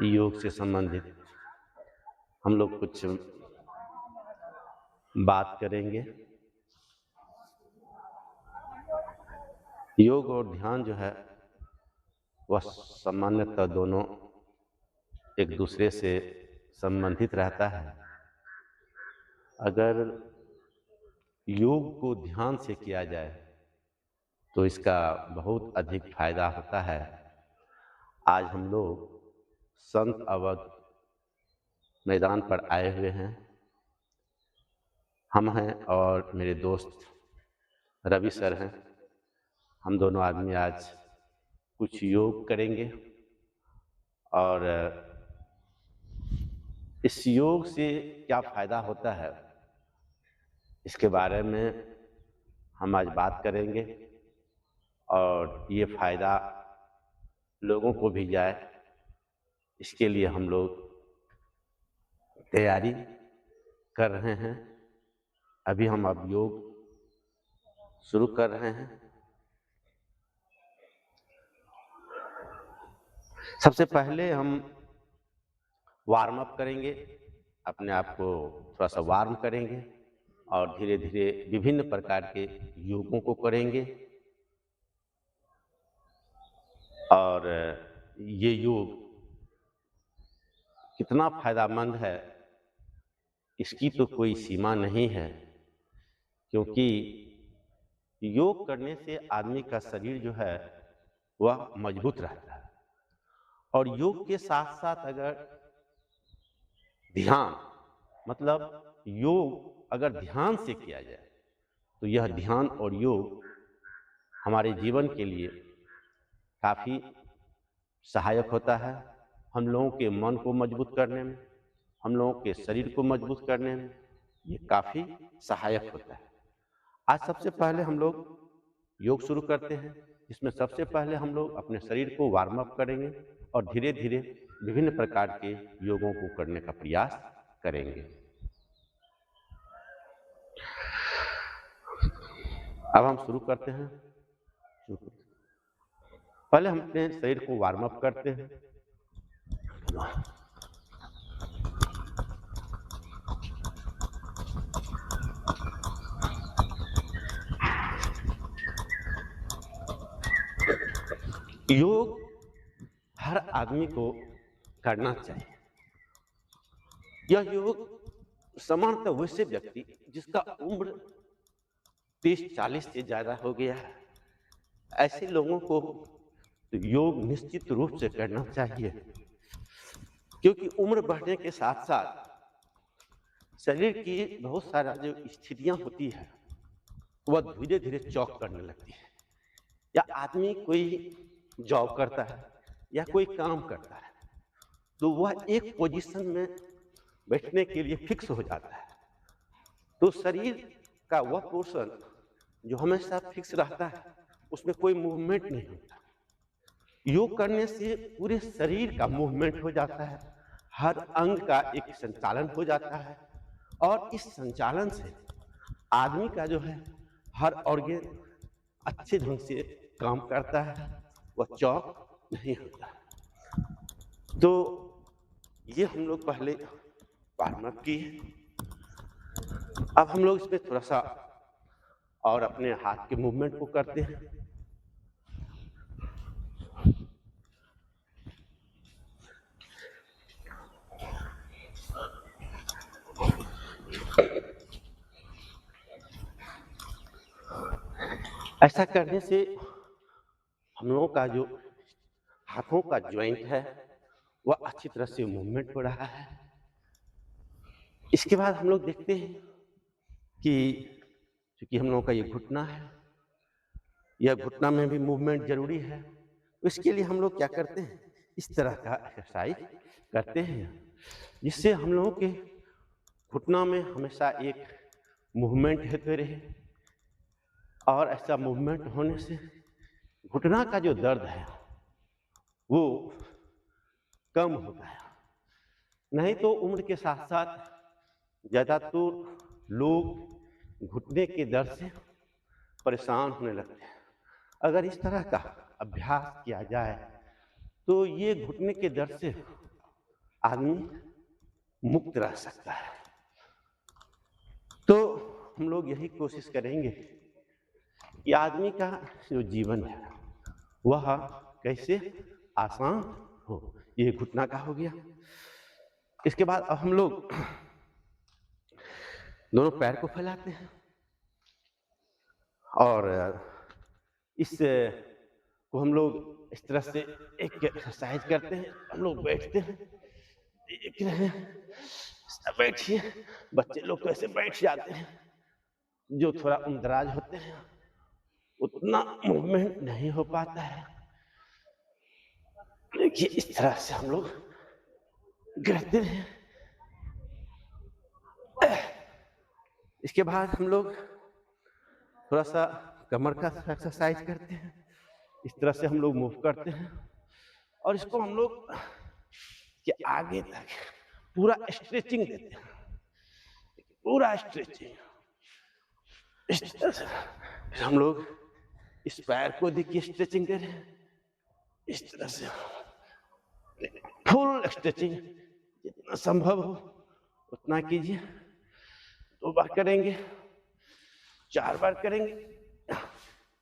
योग से संबंधित हम लोग कुछ बात करेंगे। योग और ध्यान जो है वह सामान्यतः दोनों एक दूसरे से संबंधित रहता है। अगर योग को ध्यान से किया जाए तो इसका बहुत अधिक फायदा होता है। आज हम लोग संत अवध मैदान पर आए हुए हैं। हम हैं और मेरे दोस्त रवि सर हैं। हम दोनों आदमी आज कुछ योग करेंगे और इस योग से क्या फायदा होता है इसके बारे में हम आज बात करेंगे और ये फायदा लोगों को भी जाए इसके लिए हम लोग तैयारी कर रहे हैं। अभी हम अब योग शुरू कर रहे हैं। सबसे पहले हम वार्म अप करेंगे, अपने आप को थोड़ा सा वार्म करेंगे और धीरे धीरे विभिन्न प्रकार के योगों को करेंगे। और ये योग कितना फायदेमंद है इसकी तो कोई सीमा नहीं है, क्योंकि योग करने से आदमी का शरीर जो है वह मजबूत रहता है। और योग के साथ साथ अगर ध्यान, मतलब योग अगर ध्यान से किया जाए तो यह ध्यान और योग हमारे जीवन के लिए काफ़ी सहायक होता है। हम लोगों के मन को मजबूत करने में, हम लोगों के शरीर को मजबूत करने में ये काफ़ी सहायक होता है। आज सबसे पहले हम लोग योग शुरू करते हैं, जिसमें सबसे पहले हम लोग अपने शरीर को वार्म अप करेंगे और धीरे धीरे विभिन्न प्रकार के योगों को करने का प्रयास करेंगे। अब हम शुरू करते हैं। पहले हम अपने शरीर को वार्म अप करते हैं। योग हर आदमी को करना चाहिए। यह योग सामान्यतः वैसे व्यक्ति जिसका उम्र 30-40 से ज़्यादा हो गया है, ऐसे लोगों को योग निश्चित रूप से करना चाहिए, क्योंकि उम्र बढ़ने के साथ साथ शरीर की बहुत सारा जो स्थितियां होती है वह धीरे धीरे चौक करने लगती है। या आदमी कोई जॉब करता है या कोई काम करता है तो वह एक पोजीशन में बैठने के लिए फिक्स हो जाता है, तो शरीर का वह पोर्शन जो हमेशा फिक्स रहता है उसमें कोई मूवमेंट नहीं होता। योग करने से पूरे शरीर का मूवमेंट हो जाता है, हर अंग का एक संचालन हो जाता है और इस संचालन से आदमी का जो है हर ऑर्गन अच्छे ढंग से काम करता है, वह चौक नहीं होता। तो ये हम लोग पहले वार्म अप किए। अब हम लोग इसमें थोड़ा सा और अपने हाथ के मूवमेंट को करते हैं। ऐसा करने से हम लोगों का जो हाथों का ज्वाइंट है वह अच्छी तरह से मूवमेंट हो रहा है। इसके बाद हम लोग देखते हैं कि क्योंकि हम लोगों का ये घुटना है, यह घुटना में भी मूवमेंट जरूरी है, तो इसके लिए हम लोग क्या करते हैं, इस तरह का एक्सरसाइज करते हैं जिससे हम लोगों के घुटना में हमेशा एक मूवमेंट होते रहे। और ऐसा मूवमेंट होने से घुटना का जो दर्द है वो कम होता है। नहीं तो उम्र के साथ साथ ज़्यादातर लोग घुटने के दर्द से परेशान होने लगते हैं। अगर इस तरह का अभ्यास किया जाए तो ये घुटने के दर्द से आदमी मुक्त रह सकता है। तो हम लोग यही कोशिश करेंगे कि आदमी का जो जीवन है वह कैसे आसान हो। ये घुटना का हो गया। इसके बाद अब हम लोग दोनों पैर को फैलाते हैं और इस को हम लोग इस तरह से एक एक्सरसाइज करते हैं। हम लोग बैठते हैं, देख रहे हैं, बैठिए। बच्चे लोग तो ऐसे बैठ जाते हैं, जो थोड़ा उम्रदराज होते हैं उतना मूवमेंट नहीं हो पाता है। देखिए इस तरह से हम लोग करते हैं। इसके बाद हम लोग थोड़ा सा कमर का एक्सरसाइज करते हैं। इस तरह से हम लोग मूव करते हैं और इसको हम लोग के आगे तक पूरा स्ट्रेचिंग देते हैं, पूरा स्ट्रेचिंग। इस तरह से फिर हम लोग इस पैर को देखिए स्ट्रेचिंग दे रहे हैं। इस तरह से फुल स्ट्रेचिंग जितना संभव हो उतना कीजिए। 2 बार करेंगे, 4 बार करेंगे,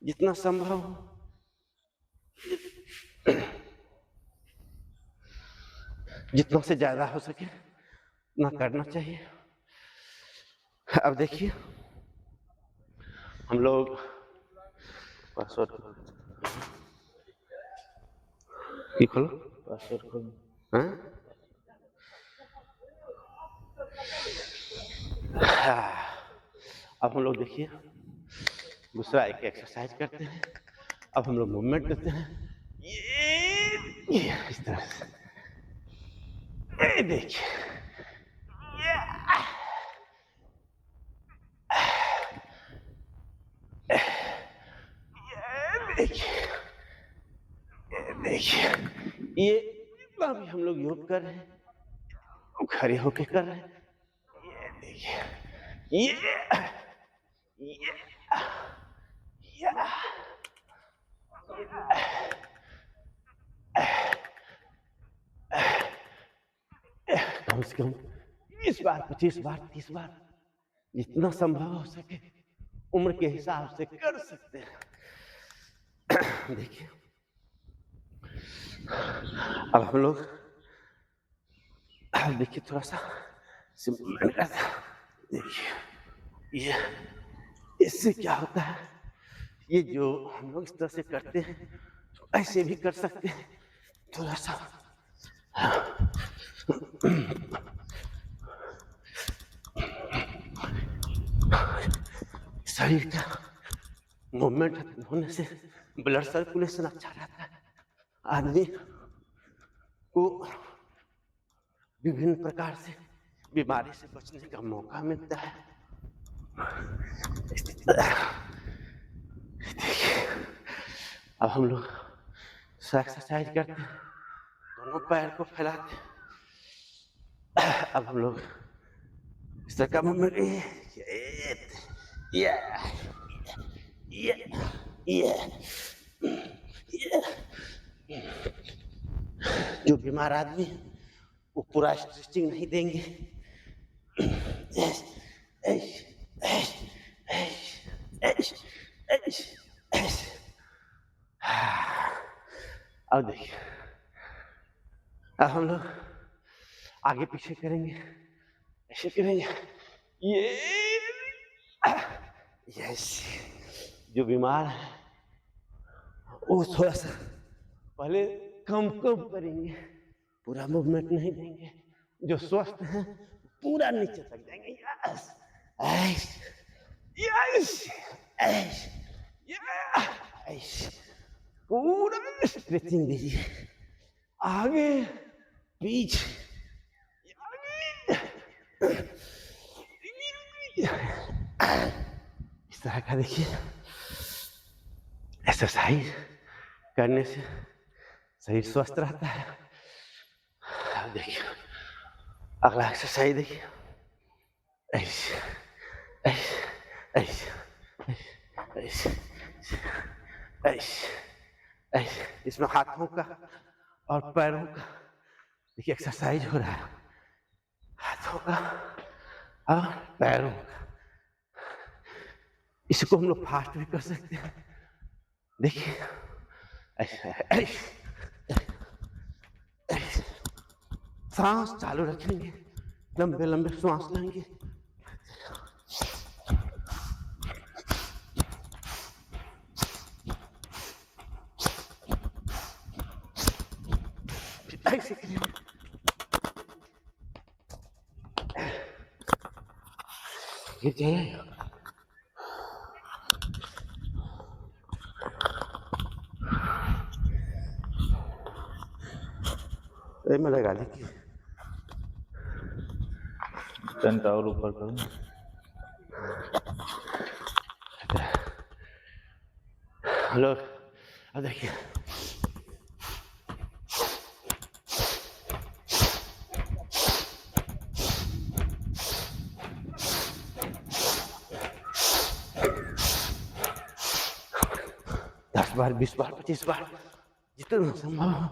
जितना संभव हो। जितना से ज्यादा हो सके उतना करना चाहिए। अब देखिए हम लोग पासवर्ड खोलो, पासवर्ड खोलो। अब हम लोग देखिए दूसरा एक एक्सरसाइज करते हैं। अब हम लोग मूवमेंट करते हैं ये इस तरह से। ये देखिए देखिए ये इतना भी हम लोग योग कर रहे हैं, खड़े होके कर रहे हैं। ये देखिए कम से कम 20 बार, 25 बार, 30 बार, जितना संभव हो सके उम्र के हिसाब से कर सकते हैं। देखिए अब हम लोग देखिए थोड़ा सा सिंपल करते हैं। देखिए ये इससे क्या होता है, ये जो हम लोग इस तरह से करते हैं ऐसे भी कर सकते हैं। थोड़ा सा शरीर का मूवमेंट होने से ब्लड सर्कुलेशन अच्छा रहता है। आदमी को विभिन्न प्रकार से बीमारी से बचने का मौका मिलता है। देखिए अब हम लोग एक्सरसाइज करते हैं, दोनों पैर को फैलाते हैं। अब हम लोग इस तरह का मूवमेंट जो बीमार आदमी वो पूरा स्ट्रेचिंग नहीं देंगे। अब देखिए अब हम लोग आगे पीछे करेंगे, ऐसे करेंगे। यस, जो बीमार है वो थोड़ा सा पहले कम करेंगे, पूरा मूवमेंट नहीं देंगे। जो स्वस्थ हैं पूरा नीचे तक जाएंगे। यस यस यस यस, पूरा स्ट्रेचिंग दीजिए, आगे पीछे इस तरह का। देखिए एक्सरसाइज करने से शरीर स्वस्थ रहता है। देखिए अगला एक्सरसाइज देखिए, ऐसे ऐसे ऐसे ऐसे ऐसे ऐसे। इसमें हाथों का और पैरों का देखिए एक्सरसाइज हो रहा है हाथों का और पैरों का। इसको हम लोग फास्ट भी कर सकते हैं। देखिए ऐसे ऐसे ऐसे सांस चालू रखेंगे, लंबे लंबे सांस लेंगे। ऐसे करेंगे। मैं लगा ली कि 10 का और ऊपर करूँ। हेलो, अब देखिए दस बार, 20 बार, 25 बार, जितना संभव हो।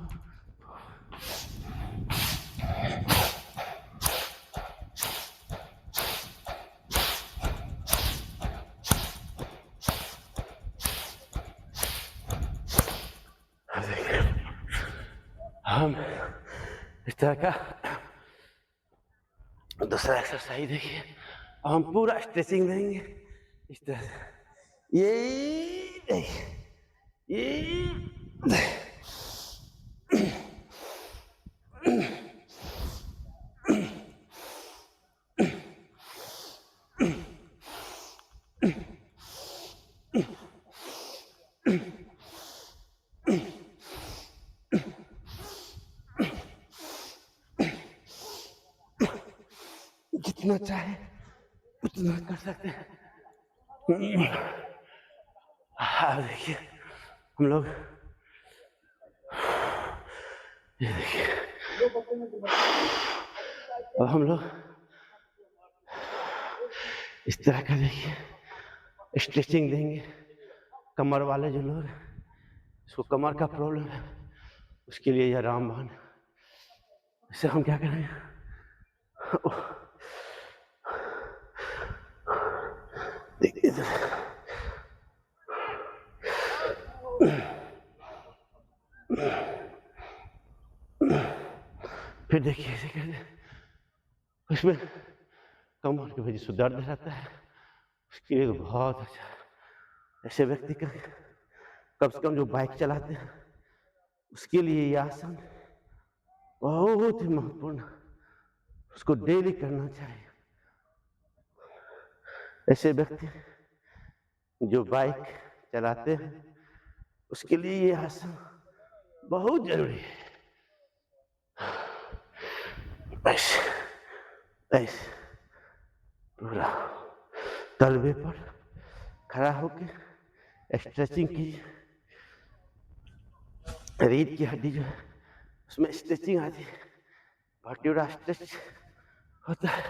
हम इस तरह का दूसरा एक्सरसाइज देखिए। अब हम पूरा स्ट्रेचिंग देंगे इस तरह से। ये देखिए, ये जितना चाहे उतना कर सकते हैं। अब देखिए हम लोग, ये देखिए अब हम लोग इस तरह का देखिए स्ट्रेचिंग देंगे। कमर वाले जो लोग, इसको कमर का प्रॉब्लम है, उसके लिए यह रामबाण। इससे हम क्या करेंगे, देखिए फिर देखिए ऐसे करते, उसमें कमर की वजह से दर्द रहता है, उसके लिए तो बहुत अच्छा है। ऐसे व्यक्ति का कम से कम जो बाइक चलाते हैं उसके लिए ये आसन बहुत ही महत्वपूर्ण, उसको डेली करना चाहिए। ऐसे व्यक्ति जो बाइक चलाते हैं उसके लिए ये आसन बहुत जरूरी है। ऐसे ऐसे पूरा तलवे पर खड़ा होकर स्ट्रेचिंग कीजिए। रीढ़ की हड्डी जो है उसमें स्ट्रेचिंग आती है, वर्टिब्रा स्ट्रेच होता है।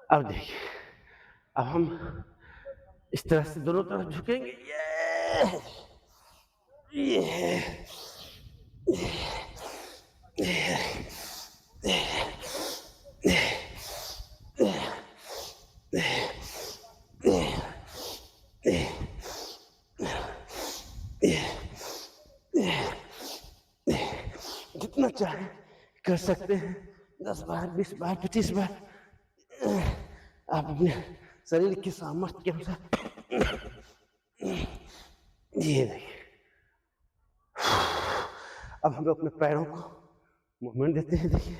अब देखिए, अब हम इस तरह से दोनों तरफ झुकेंगे। ये जितना चाहे कर सकते हैं, 10 बार, 20 बार, 25 बार, आप अपने शरीर की सामर्थ्य के अनुसार। ये देखिए, अब हम लोग अपने पैरों को मूवमेंट देते हैं। देखिए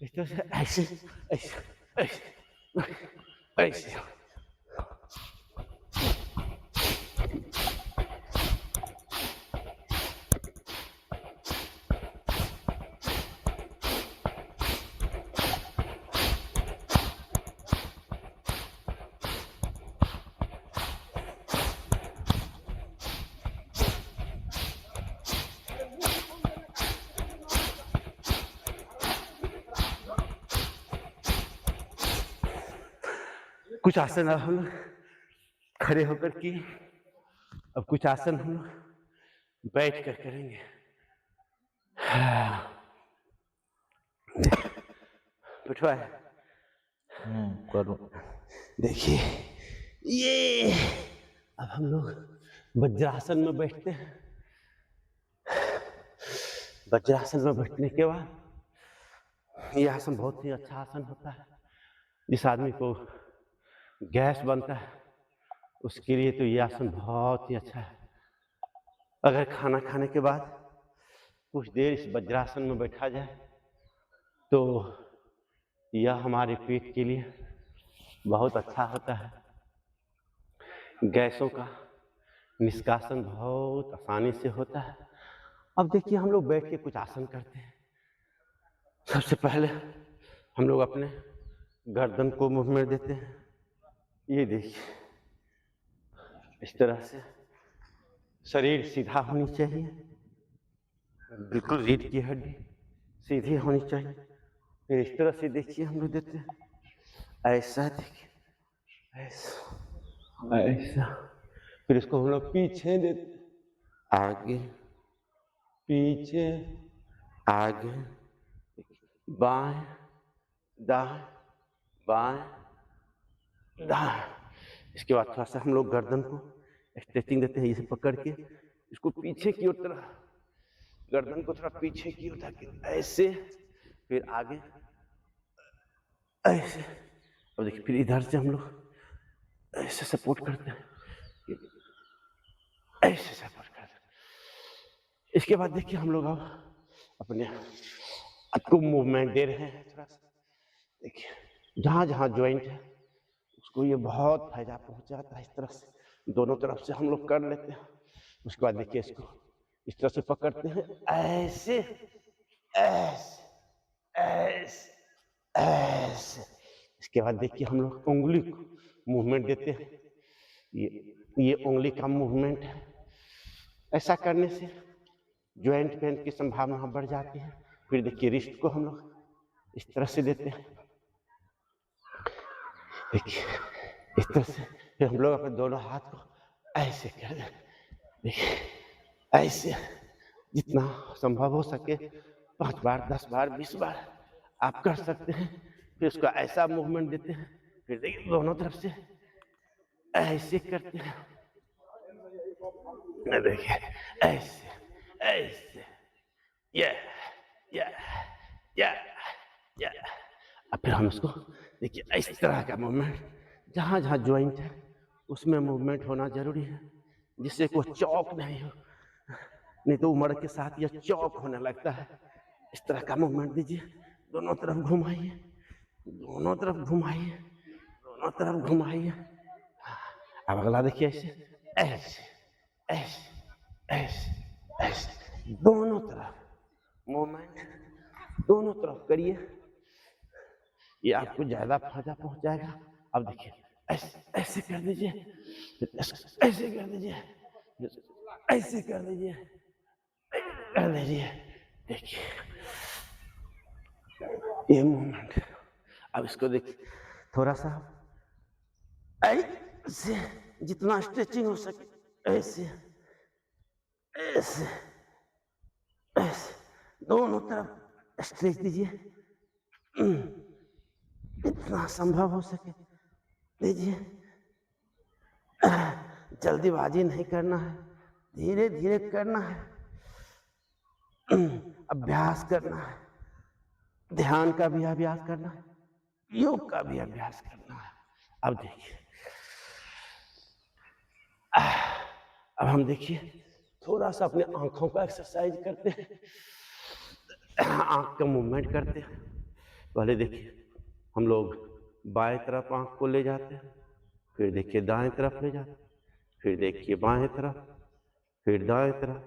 इस तरह से, ऐसे ऐसे ऐसे ऐसे। कुछ आसन अब हम खड़े होकर किए, अब कुछ आसन हम बैठ कर करेंगे। बिठवाए। करूँ। देखिए ये अब हम लोग वज्रासन में बैठते हैं। वज्रासन में बैठने के बाद ये आसन बहुत ही अच्छा आसन होता है। जिस आदमी को गैस बनता है उसके लिए तो ये आसन बहुत ही अच्छा है। अगर खाना खाने के बाद कुछ देर इस वज्रासन में बैठा जाए तो यह हमारे पेट के लिए बहुत अच्छा होता है। गैसों का निष्कासन बहुत आसानी से होता है। अब देखिए हम लोग बैठ के कुछ आसन करते हैं। सबसे पहले हम लोग अपने गर्दन को मूवमेंट देते हैं। ये देखिए इस तरह से शरीर सीधा होनी चाहिए, बिल्कुल रीढ़ की हड्डी सीधी होनी चाहिए। फिर इस तरह से देखिए हम लोग देते हैं, ऐसा देखिए, ऐसा ऐसा। फिर इसको हम लोग पीछे देते, आगे पीछे आगे, बाएं दाएं बाएं दाएं। इसके बाद थोड़ा सा हम लोग गर्दन को स्ट्रेचिंग देते हैं, इसे पकड़ के इसको पीछे की ओर तरफ, गर्दन को थोड़ा पीछे की ओर ताकि ऐसे, फिर आगे ऐसे। अब देखिए फिर इधर से हम लोग ऐसे सपोर्ट करते हैं, ऐसे सपोर्ट करते हैं। इसके बाद देखिए हम लोग अब अपने हाथ को मूवमेंट दे रहे हैं। थोड़ा सा देखिए जहाँ जहाँ ज्वाइंट है उसको ये बहुत फायदा पहुंचाता है। इस तरह से दोनों तरफ से हम लोग कर लेते हैं। उसके बाद देखिए इसको इस तरह से पकड़ते हैं, ऐसे ऐसे ऐसे ऐसे। इसके बाद देखिए हम लोग उंगली को मूवमेंट देते हैं। ये उंगली का मूवमेंट है। ऐसा करने से ज्वाइंट पेन की संभावना बढ़ जाती है। फिर देखिए रिस्ट को हम लोग इस तरह से देते हैं, देखिए इस तरह से। फिर हम लोग अपने दोनों हाथ को ऐसे कर दें, देखिए ऐसे। जितना संभव हो सके 5 बार 10 बार 20 बार आप कर सकते हैं। फिर उसका ऐसा मूवमेंट देते हैं। फिर देखिए दोनों तरफ से ऐसे करते हैं, देखिए ऐसे ऐसे, ये ये ये ये। अब फिर हम उसको देखिए इस तरह का मूवमेंट, जहाँ जहाँ ज्वाइंट है उसमें मूवमेंट होना जरूरी है, जिससे कोई चौक नहीं हो। नहीं तो उम्र के साथ यह चौक होने लगता है। इस तरह का मूवमेंट दीजिए, दोनों तरफ घुमाइए, दोनों तरफ घुमाइए, दोनों तरफ घुमाइए। अब अगला देखिए ऐसे ऐसे ऐसे ऐसे ऐसे, दोनों तरफ मूवमेंट, दोनों तरफ करिए। ये आपको ज्यादा फायदा पहुंचाएगा। अब देखिए ऐसे ऐसे कर दीजिए, ऐसे कर दीजिए, ऐसे कर दीजिए, कर दीजिए। देखिए ये मूवमेंट। अब इसको देखिए थोड़ा सा ऐसे, जितना स्ट्रेचिंग हो सके ऐसे ऐसे ऐसे, दोनों तरफ स्ट्रेच दीजिए, इतना संभव हो सके दीजिए। जल्दीबाजी नहीं करना है, धीरे धीरे करना है, अभ्यास करना है, ध्यान का भी अभ्यास करना है, योग का भी अभ्यास करना है। अब देखिए अब हम देखिए थोड़ा सा अपने आंखों का एक्सरसाइज करते हैं, आंख का मूवमेंट करते हैं। पहले देखिए हम लोग बाएं तरफ आंख को ले जाते हैं, फिर देखिए दाएं तरफ ले जाते हैं, फिर देखिए बाएं तरफ, फिर दाएं तरफ,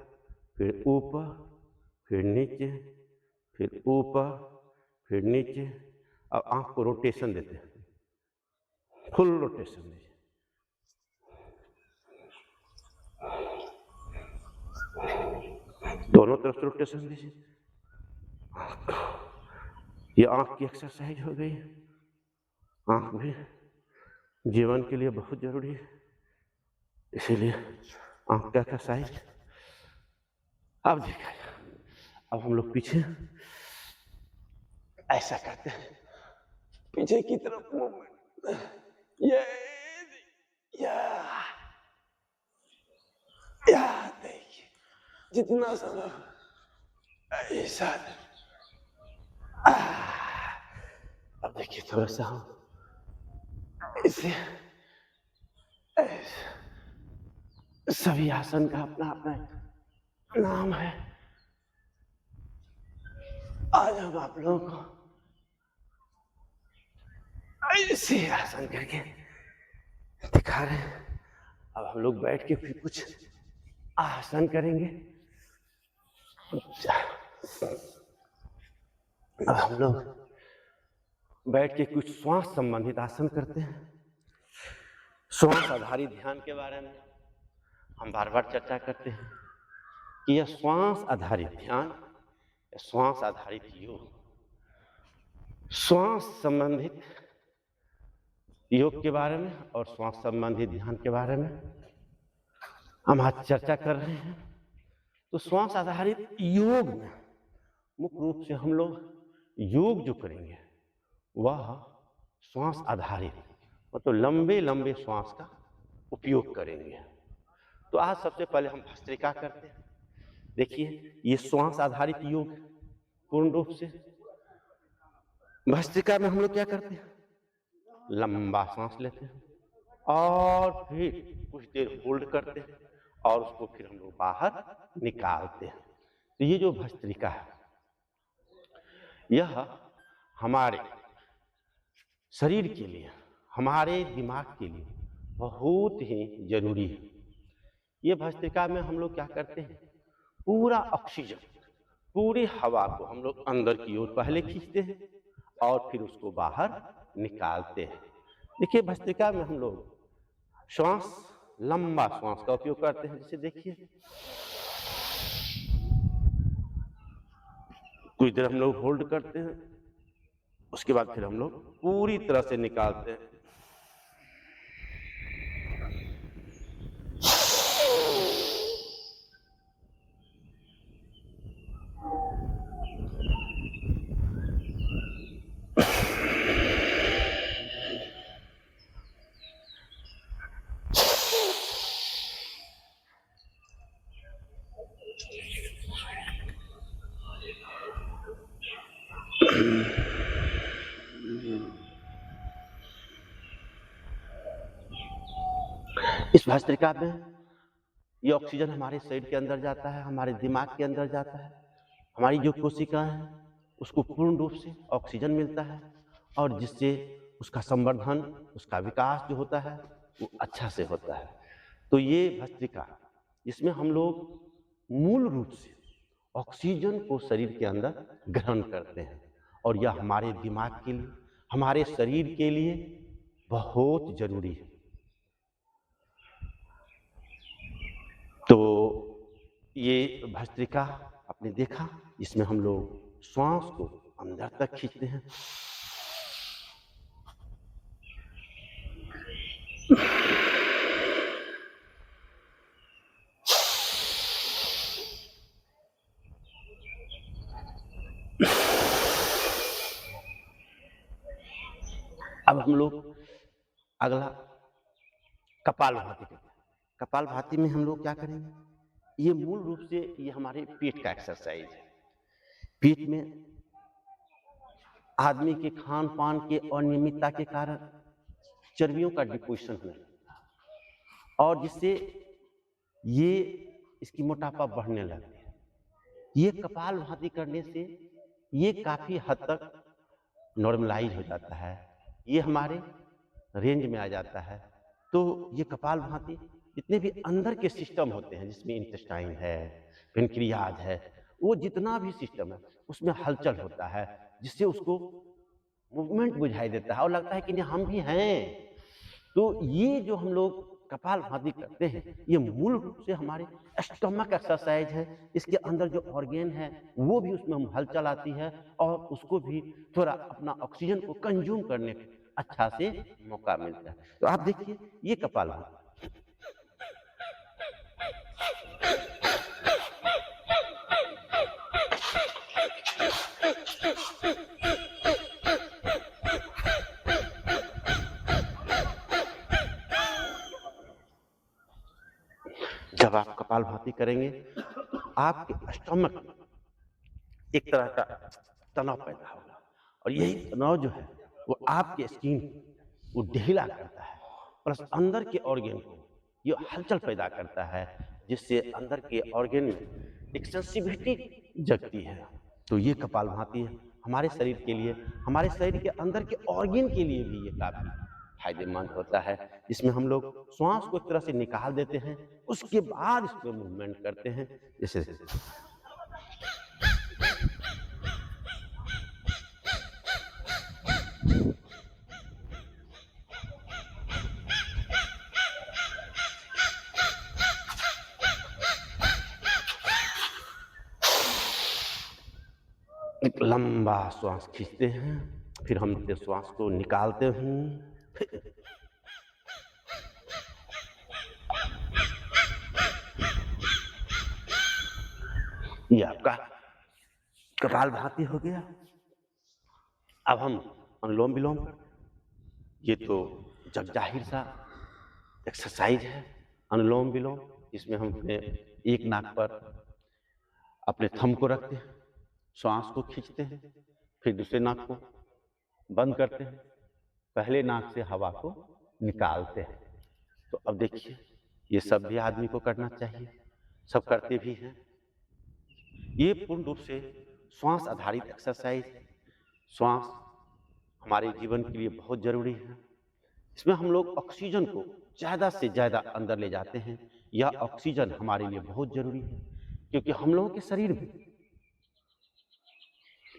फिर ऊपर, फिर नीचे, फिर ऊपर, फिर नीचे। अब आंख को रोटेशन देते हैं, फुल रोटेशन दीजिए, दोनों तरफ से रोटेशन दीजिए। ये आंख की एक्सरसाइज हो गई। आंख भी जीवन के लिए बहुत जरूरी है, इसीलिए आंख का एक्सरसाइज। अब देखा, अब हम लोग पीछे ऐसा करते हैं, पीछे की तरफ मूवमेंट, ये या या देखिए, जितना संभव ऐसा। अब देखिए थोड़ा सा हम इसे सभी आसन का अपना अपना नाम है। आज हम आप लोगों को ऐसे आसन करके दिखा रहे हैं। अब हम लोग बैठ के फिर कुछ आसन करेंगे। अब हम लोग बैठ के कुछ श्वास संबंधित आसन करते हैं। श्वास आधारित ध्यान के बारे में हम बार बार चर्चा करते हैं कि यह श्वास आधारित ध्यान, श्वास आधारित योग, श्वास संबंधित योग के बारे में और श्वास संबंधित ध्यान के बारे में हम आज चर्चा कर रहे हैं। तो श्वास आधारित योग में मुख्य रूप से हम लोग योग जो करेंगे वह श्वास आधारित, मतलब लंबे लंबे श्वास का उपयोग करेंगे। तो आज सबसे पहले हम भस्त्रिका करते हैं। देखिए ये श्वास आधारित योग पूर्ण रूप से। भस्त्रिका में हम लोग क्या करते हैं, लंबा सांस लेते हैं और फिर कुछ देर होल्ड करते हैं और उसको फिर हम लोग बाहर निकालते हैं। तो ये जो भस्त्रिका है यह हमारे शरीर के लिए, हमारे दिमाग के लिए बहुत ही जरूरी है। ये भस्त्रिका में हम लोग क्या करते हैं, पूरा ऑक्सीजन, पूरी हवा को हम लोग अंदर की ओर पहले खींचते हैं और फिर उसको बाहर निकालते हैं। देखिए भस्त्रिका में हम लोग श्वास, लंबा श्वास का उपयोग करते हैं। जैसे देखिए कुछ देर हम लोग होल्ड करते हैं, उसके बाद फिर हम लोग पूरी तरह से निकालते हैं। इस भस्त्रिका में ये ऑक्सीजन हमारे शरीर के अंदर जाता है, हमारे दिमाग के अंदर जाता है, हमारी जो कोशिकाएं हैं उसको पूर्ण रूप से ऑक्सीजन मिलता है और जिससे उसका संवर्धन, उसका विकास जो होता है वो अच्छा से होता है। तो ये भस्त्रिका इसमें हम लोग मूल रूप से ऑक्सीजन को शरीर के अंदर ग्रहण करते हैं और यह हमारे दिमाग के लिए, हमारे शरीर के लिए बहुत जरूरी है। तो ये भस्त्रिका आपने देखा, इसमें हम लोग श्वास को अंदर तक खींचते हैं। अब हम लोग अगला कपालभाति करते हैं। कपालभाति में हम लोग क्या करेंगे, ये मूल रूप से ये हमारे पेट का एक्सरसाइज है। पेट में आदमी के खान पान के अनियमितता के कारण चर्बियों का डिपोजिशन होने लगता है और जिससे ये इसकी मोटापा बढ़ने लगती है। ये कपालभाति करने से ये काफी हद तक नॉर्मलाइज हो जाता है, ये हमारे रेंज में आ जाता है। तो ये कपालभाति जितने भी अंदर के सिस्टम होते हैं, जिसमें इंटेस्टाइन है, पेनक्रियाज है, वो जितना भी सिस्टम है उसमें हलचल होता है, जिससे उसको मूवमेंट बुझाई देता है और लगता है कि नहीं हम भी हैं। तो ये जो हम लोग कपालभाति करते हैं ये मूल रूप से हमारे स्टमक एक्सरसाइज है। इसके अंदर जो ऑर्गेन है वो भी उसमें हम हलचल आती है और उसको भी थोड़ा अपना ऑक्सीजन को कंज्यूम करने अच्छा से मौका मिलता है। तो आप देखिए ये कपालभाति, जब आप कपालभाति करेंगे आपके स्टमक में एक तरह का तनाव पैदा होगा और यही तनाव जो है वो आपके स्किन वो ढीला करता है, प्लस अंदर के ऑर्गन को ये हलचल पैदा करता है, जिससे अंदर के ऑर्गन में एक सेंसिटिविटी जगती है। तो ये कपालभाति हमारे शरीर के लिए, हमारे शरीर के अंदर के ऑर्गन के लिए भी ये काफी फायदेमंद होता है। इसमें हम लोग श्वास को एक तरह से निकाल देते हैं, उसके बाद इस पर मूवमेंट करते हैं। जैसे एक लंबा श्वास खींचते हैं, फिर हम अपने श्वास को निकालते हैं। ये आपका कपालभाति हो गया। अब हम अनुलोम विलोम करते हैं। ये तो जग जाहिर सा एक्सरसाइज है अनुलोम विलोम, इसमें हम अपने एक नाक पर अपने थंब को रखते हैं, श्वास को खींचते हैं, फिर दूसरे नाक को बंद करते हैं, पहले नाक से हवा को निकालते हैं। तो अब देखिए ये सब भी आदमी को करना चाहिए, सब करते भी हैं। ये पूर्ण रूप से श्वास आधारित एक्सरसाइज है। श्वास हमारे जीवन के लिए बहुत जरूरी है। इसमें हम लोग ऑक्सीजन को ज़्यादा से ज़्यादा अंदर ले जाते हैं। यह ऑक्सीजन हमारे लिए बहुत जरूरी है, क्योंकि हम लोगों के शरीर में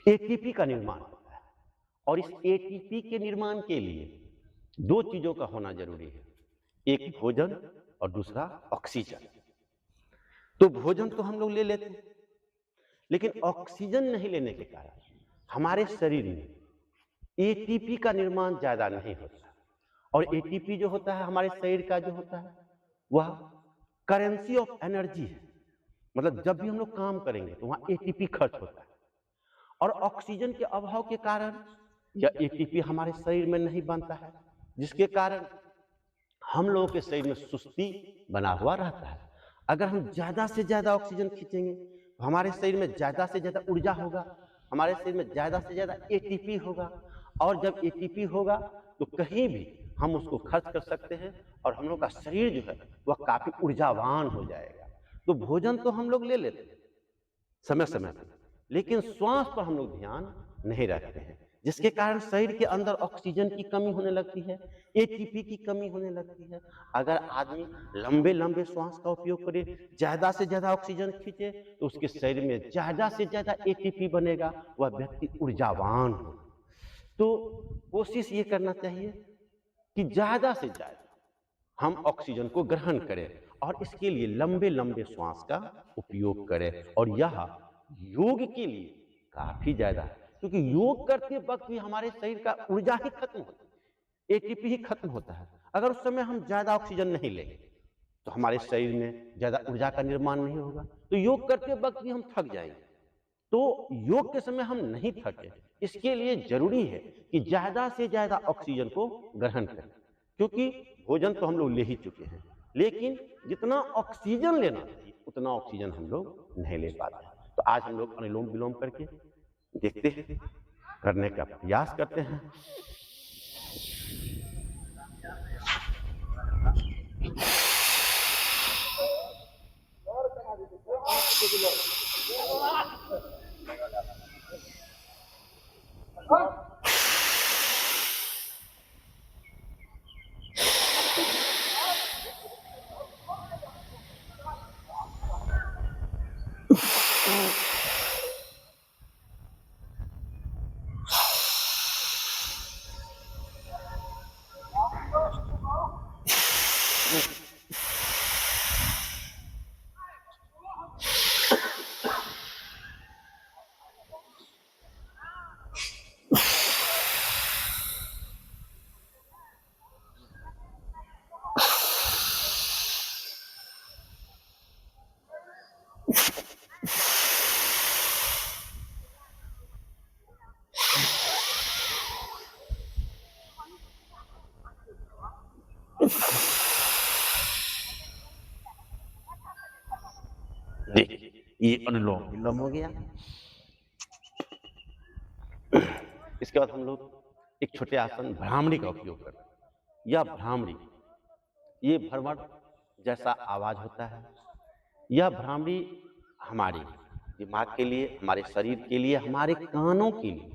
एटीपी का निर्माण होता है और इस एटीपी के निर्माण के लिए दो चीजों का होना जरूरी है, एक भोजन और दूसरा ऑक्सीजन। तो भोजन तो हम लोग ले लेते हैं, लेकिन ऑक्सीजन नहीं लेने के कारण हमारे शरीर में एटीपी का निर्माण ज्यादा नहीं होता। और एटीपी जो होता है हमारे शरीर का जो होता है वह करेंसी ऑफ एनर्जी है। मतलब जब भी हम लोग काम करेंगे तो वहां एटीपी खर्च होता है, और ऑक्सीजन के अभाव के कारण यह एटीपी हमारे शरीर में नहीं बनता है, जिसके कारण हम लोगों के शरीर में सुस्ती बना हुआ रहता है। अगर हम ज्यादा से ज्यादा ऑक्सीजन खींचेंगे तो हमारे शरीर में ज्यादा से ज्यादा ऊर्जा होगा, हमारे शरीर में ज्यादा से ज्यादा एटीपी होगा, और जब एटीपी होगा तो कहीं भी हम उसको खर्च कर सकते हैं और हम लोग का शरीर जो है वह काफी ऊर्जावान हो जाएगा। तो भोजन तो हम लोग ले लेते हैं समय समय पर, लेकिन श्वास पर हम लोग ध्यान नहीं रखते हैं, जिसके कारण शरीर के अंदर ऑक्सीजन की कमी होने लगती है, एटीपी की कमी होने लगती है। अगर आदमी लंबे लंबे श्वास का उपयोग करे, ज्यादा से ज्यादा ऑक्सीजन खींचे, तो उसके शरीर में ज्यादा से ज्यादा एटीपी बनेगा, वह व्यक्ति ऊर्जावान हो। तो कोशिश ये करना चाहिए कि ज्यादा से ज्यादा हम ऑक्सीजन को ग्रहण करें और इसके लिए लंबे लंबे श्वास का उपयोग करें। और यह योग के लिए काफी ज्यादा है, क्योंकि योग करते वक्त भी हमारे शरीर का ऊर्जा ही खत्म होता है, एटीपी ही खत्म होता है। अगर उस समय हम ज्यादा ऑक्सीजन नहीं लेंगे तो हमारे शरीर में ज्यादा ऊर्जा का निर्माण नहीं होगा, तो योग करते वक्त भी हम थक जाएंगे। तो योग के समय हम नहीं थके, इसके लिए जरूरी है कि ज्यादा से ज्यादा ऑक्सीजन को ग्रहण करें, क्योंकि भोजन तो हम लोग ले ही चुके हैं, लेकिन जितना ऑक्सीजन लेना चाहिए उतना ऑक्सीजन हम लोग नहीं ले पाते। तो आज हम लोग अनुलोम विलोम करके देखते हैं, करने का प्रयास करते हैं। ये अनुलोम विलोम हो गया। इसके बाद हम लोग एक छोटे आसन भ्रामरी का उपयोग करते हैं। यह भ्रामरी, ये भ्रमर जैसा आवाज होता है। यह भ्रामरी हमारे दिमाग के लिए, हमारे शरीर के लिए, हमारे कानों के लिए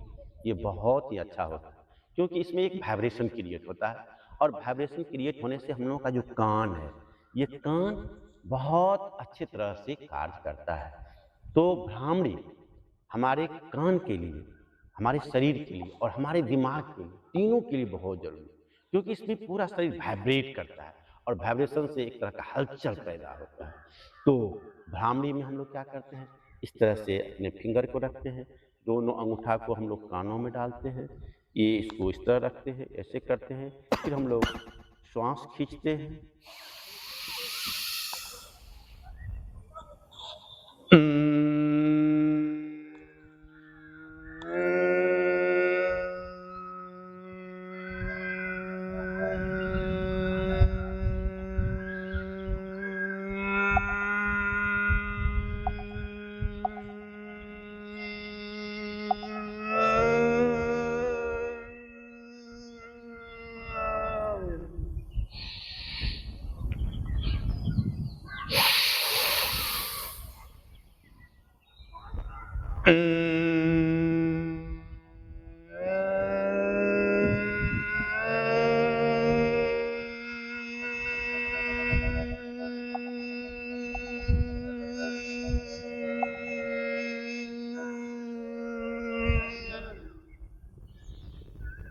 ये बहुत ही अच्छा होता है, क्योंकि इसमें एक वाइब्रेशन क्रिएट होता है। और वाइब्रेशन क्रिएट होने से हम लोगों का जो कान है, ये कान बहुत अच्छी तरह से कार्य करता है। तो भ्रामरी हमारे कान के लिए, हमारे शरीर के लिए और हमारे दिमाग के लिए, तीनों के लिए बहुत जरूरी है, क्योंकि इसमें पूरा शरीर वाइब्रेट करता है और वाइब्रेशन से एक तरह का हलचल पैदा होता है। तो भ्रामरी में हम लोग क्या करते हैं, इस तरह से अपने फिंगर को रखते हैं, दोनों अंगूठा को हम लोग कानों में डालते हैं, ये इसको इस तरह रखते हैं, ऐसे करते हैं, फिर हम लोग श्वास खींचते हैं।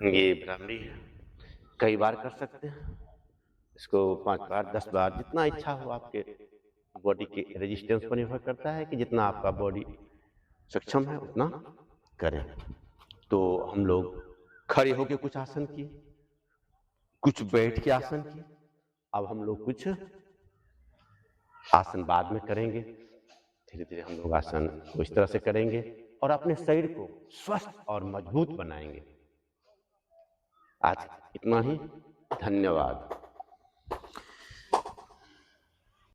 ये भ्रामरी है, कई बार कर सकते हैं इसको, 5 बार 10 बार, जितना इच्छा हो आपके बॉडी के रेजिस्टेंस पर निर्भर करता है कि जितना आपका बॉडी सक्षम है उतना करें। तो हम लोग खड़े होकर कुछ आसन किए, कुछ बैठ के आसन किए, अब हम लोग कुछ आसन बाद में करेंगे। धीरे धीरे हम लोग आसन को इस तरह से करेंगे और अपने शरीर को स्वस्थ और मजबूत बनाएंगे। आज इतना ही, धन्यवाद।